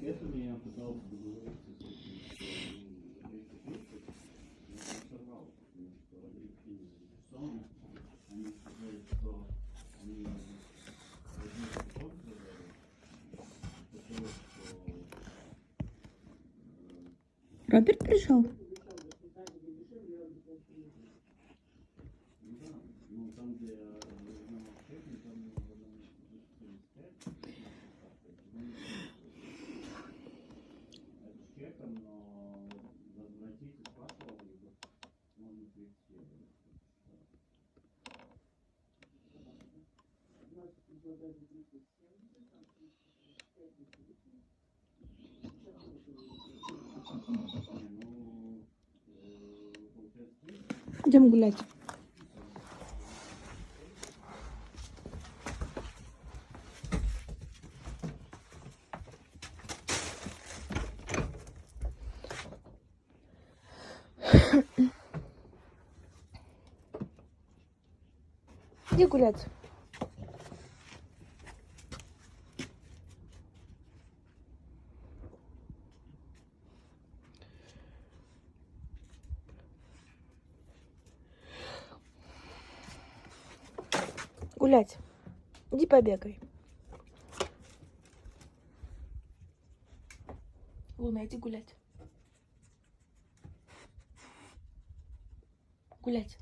этому я пытался договориться с этим, что Рико Пиццей, но он сорвал, потому что они приняли инвестиционно. Они сказали, что они возьмут кусок продали, такое, что Роберт пришел? ну да, ну там, где я узнал чеки, там в одном месте 245, это с чеком, но возвратить из паспорта можно 30 евро. Не, ну, получается, 30. Идем гулять. Иди гулять. Гулять. Иди побегай. Луна, иди гулять. Гулять.